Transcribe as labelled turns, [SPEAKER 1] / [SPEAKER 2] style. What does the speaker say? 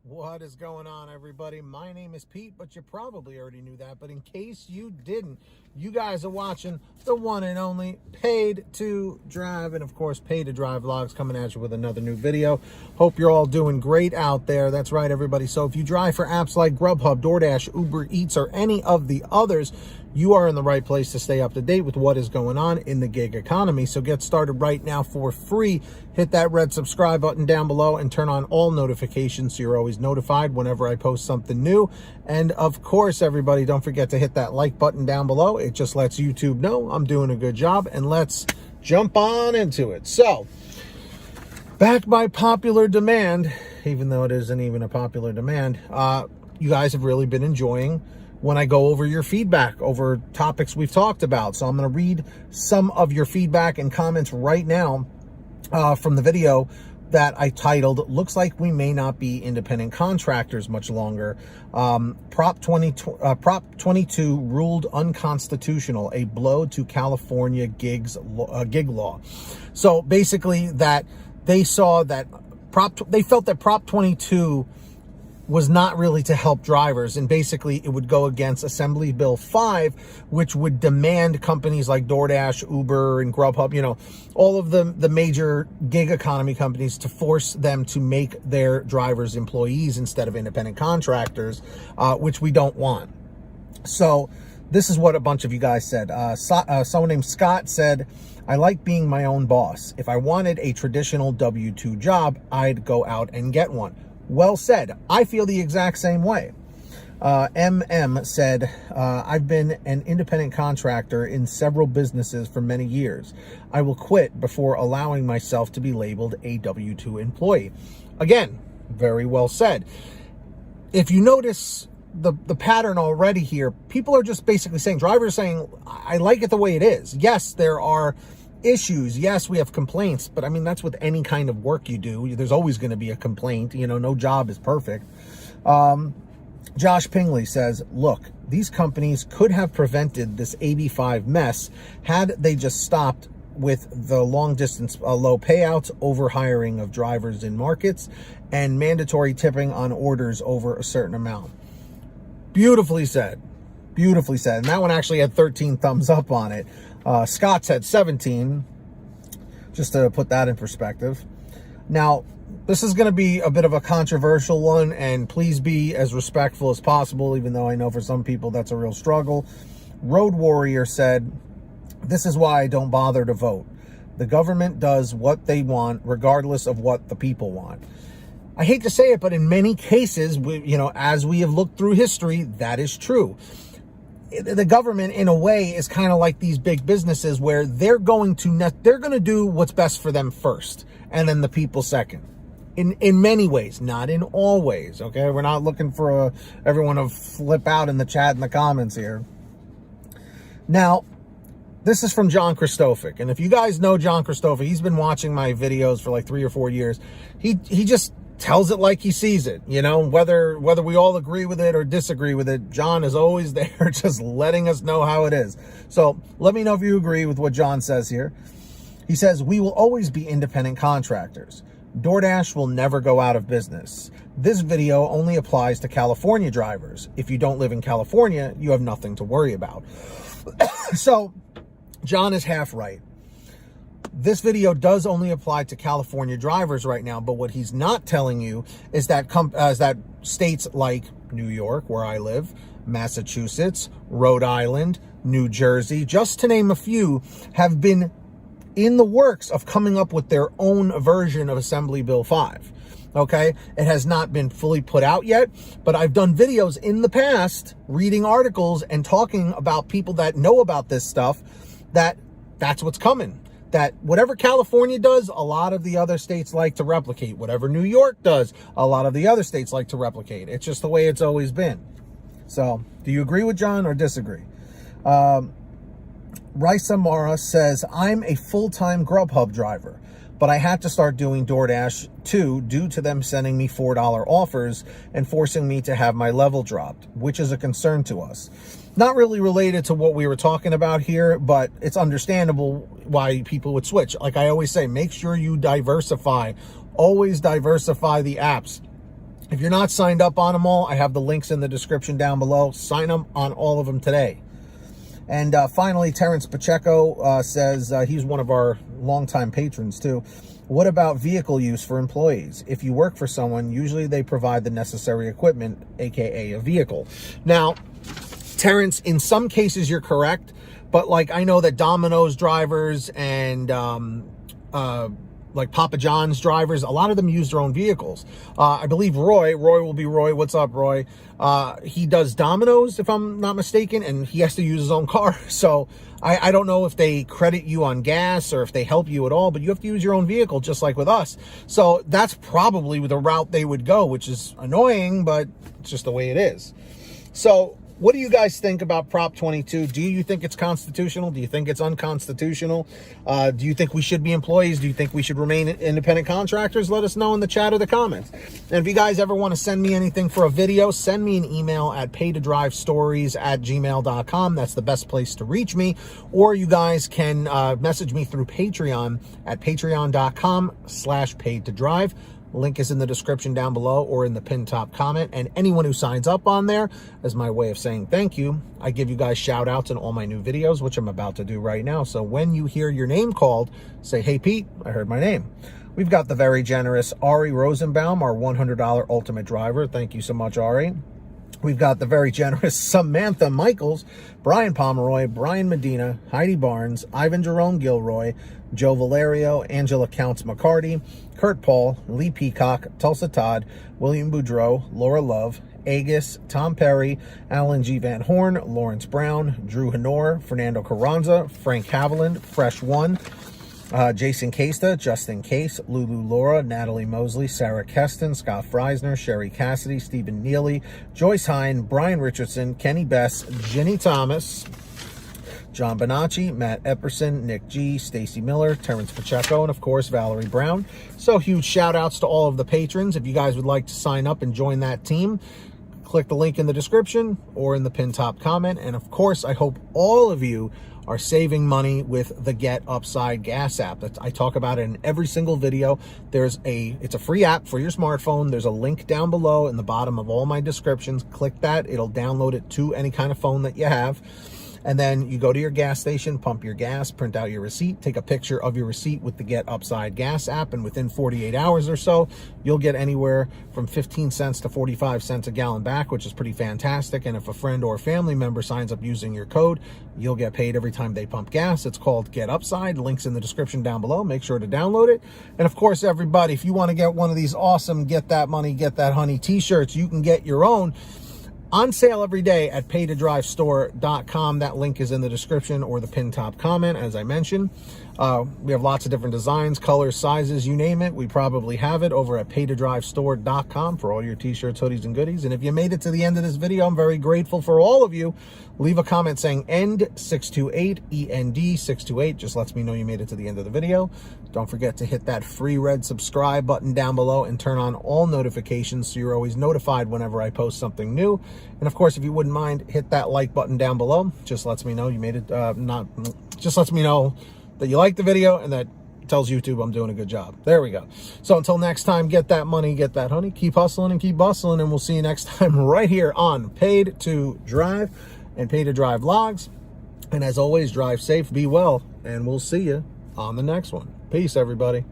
[SPEAKER 1] What is going on, everybody? My name is Pete, but you probably already knew that. But in case you didn't, you guys are watching the one and only Paid to Drive, and of course, Paid to Drive Vlogs coming at you with another new video. Hope you're all doing great out there. That's right, everybody. So if you drive for apps like Grubhub, Doordash, Uber Eats, or any of the others, you are in the right place to stay up to date with what is going on in the gig economy. So get started right now for free. Hit that red subscribe button down below and turn on all notifications so you're always notified whenever I post something new. And of course, everybody, don't forget to hit that like button down below. It just lets YouTube know I'm doing a good job. And let's jump on into it. So, backed by popular demand, even though it isn't even a popular demand, you guys have really been enjoying when I go over your feedback over topics we've talked about. So I'm going to read some of your feedback and comments right now from the video that I titled, "Looks Like We May Not Be Independent Contractors Much Longer. Prop 22 Ruled Unconstitutional, a Blow to California Gig Law." So basically that they saw that they felt that Prop 22 was not really to help drivers, and basically it would go against Assembly Bill 5, which would demand companies like DoorDash, Uber, and Grubhub, you know, all of the major gig economy companies, to force them to make their drivers employees instead of independent contractors, which we don't want. So this is what a bunch of you guys said. Someone named Scott said, "I like being my own boss. If I wanted a traditional W-2 job, I'd go out and get one." Well said. I feel the exact same way. MM said, "I've been an independent contractor in several businesses for many years. I will quit before allowing myself to be labeled a W-2 employee." Again, very well said. If you notice the pattern already here, people are just basically saying, drivers saying, "I like it the way it is." Yes, there are issues. Yes, we have complaints, but I mean, that's with any kind of work you do. There's always going to be a complaint. You know, no job is perfect. Josh Pingley says, "Look, these companies could have prevented this AB5 mess had they just stopped with the long distance low payouts, over hiring of drivers in markets, and mandatory tipping on orders over a certain amount." Beautifully said. Beautifully said. And that one actually had 13 thumbs up on it. Scott said 17, just to put that in perspective. Now, this is going to be a bit of a controversial one, and please be as respectful as possible, even though I know for some people that's a real struggle. Road Warrior said, "This is why I don't bother to vote. The government does what they want, regardless of what the people want." I hate to say it, but in many cases, as we have looked through history, that is true. The government, in a way, is kind of like these big businesses where they're going to do what's best for them first, and then the people second. In many ways, not in all ways. Okay, we're not looking for everyone to flip out in the chat and the comments here. Now, this is from John Christophic, and if you guys know John Christophic, he's been watching my videos for like 3 or 4 years. He just tells it like he sees it, whether we all agree with it or disagree with it. John is always there just letting us know how it is. So let me know if you agree with what John says here. He says, "We will always be independent contractors. DoorDash will never go out of business. This video only applies to California drivers. If you don't live in California, you have nothing to worry about." So John is half right. This video does only apply to California drivers right now, but what he's not telling you is that states like New York, where I live, Massachusetts, Rhode Island, New Jersey, just to name a few, have been in the works of coming up with their own version of Assembly Bill 5. Okay, it has not been fully put out yet, but I've done videos in the past, reading articles and talking about people that know about this stuff, that's what's coming. That whatever California does, a lot of the other states like to replicate. Whatever New York does, a lot of the other states like to replicate. It's just the way it's always been. So, do you agree with John or disagree? Raisa Mara says, "I'm a full-time Grubhub driver, but I had to start doing DoorDash too due to them sending me $4 offers and forcing me to have my level dropped, which is a concern to us." Not really related to what we were talking about here, but it's understandable why people would switch. Like I always say, make sure you diversify. Always diversify the apps. If you're not signed up on them all, I have the links in the description down below. Sign up on all of them today. And finally, Terrence Pacheco says he's one of our longtime patrons too. What about vehicle use for employees? If you work for someone, usually they provide the necessary equipment, aka a vehicle. Now, Terrence, in some cases you're correct, but like I know that Domino's drivers and like Papa John's drivers, a lot of them use their own vehicles. I believe Roy will be Roy. What's up, Roy? He does Domino's, if I'm not mistaken, and he has to use his own car. So I don't know if they credit you on gas or if they help you at all, but you have to use your own vehicle, just like with us. So that's probably the route they would go, which is annoying, but it's just the way it is. So what do you guys think about Prop 22? Do you think it's constitutional? Do you think it's unconstitutional? Do you think we should be employees? Do you think we should remain independent contractors? Let us know in the chat or the comments. And if you guys ever want to send me anything for a video, send me an email at paytodrivestories@gmail.com. That's the best place to reach me. Or you guys can message me through Patreon at patreon.com/paytodrive. Link is in the description down below or in the pinned top comment. And anyone who signs up on there, as my way of saying thank you, I give you guys shout outs in all my new videos, which I'm about to do right now. So when you hear your name called, say, hey, Pete, I heard my name. We've got the very generous Ari Rosenbaum, our $100 ultimate driver. Thank you so much, Ari. We've got the very generous Samantha Mikles, Brian Pomeroy, Brian Medina, Heidi Barnes, Ivan Jerome Gilroy, Joe Valerio, Angela Counts McCarty, Kurt Paul, Lee Peacock, Tulsa Todd, William Boudreau, Laura Love, Agus, Tom Perry, Alan G. Van Horn, Lawrence Brown, Drew Honor, Fernando Carranza, Frank Haviland, Fresh One, Jason Casta, Justin Case, Lulu Laura, Natalie Mosley, Sarah Keston, Scott Freisner, Sherry Cassidy, Stephen Neely, Joyce Hine, Brian Richardson, Kenny Bess, Ginny Thomas, John Bonacci, Matt Epperson, Nick G, Stacy Miller, Terrence Pacheco, and of course, Valerie Brown. So huge shout outs to all of the patrons. If you guys would like to sign up and join that team, click the link in the description or in the pinned top comment. And of course, I hope all of you are saving money with the Get Upside Gas app. I talk about it in every single video. It's a free app for your smartphone. There's a link down below in the bottom of all my descriptions. Click that. It'll download it to any kind of phone that you have. And then you go to your gas station, pump your gas, print out your receipt, take a picture of your receipt with the Get Upside Gas app, and within 48 hours or so, you'll get anywhere from 15 cents to 45 cents a gallon back, which is pretty fantastic. And if a friend or a family member signs up using your code, you'll get paid every time they pump gas. It's called Get Upside. Links in the description down below. Make sure to download it. And of course, everybody, if you want to get one of these awesome Get That Money, Get That Honey t-shirts, you can get your own on sale every day at paytodrivestore.com. That link is in the description or the pinned top comment, as I mentioned. We have lots of different designs, colors, sizes, you name it. We probably have it over at paytodrivestore.com for all your t-shirts, hoodies, and goodies. And if you made it to the end of this video, I'm very grateful for all of you. Leave a comment saying END628, END628. Just lets me know you made it to the end of the video. Don't forget to hit that free red subscribe button down below and turn on all notifications so you're always notified whenever I post something new. And of course, if you wouldn't mind, hit that like button down below. Just lets me know you made it, just lets me know that you like the video, and that tells YouTube I'm doing a good job. There we go. So until next time, get that money, get that honey, keep hustling and keep bustling, and we'll see you next time right here on Paid to Drive and Pay to Drive Vlogs. And as always, drive safe, be well, and we'll see you on the next one. Peace, everybody.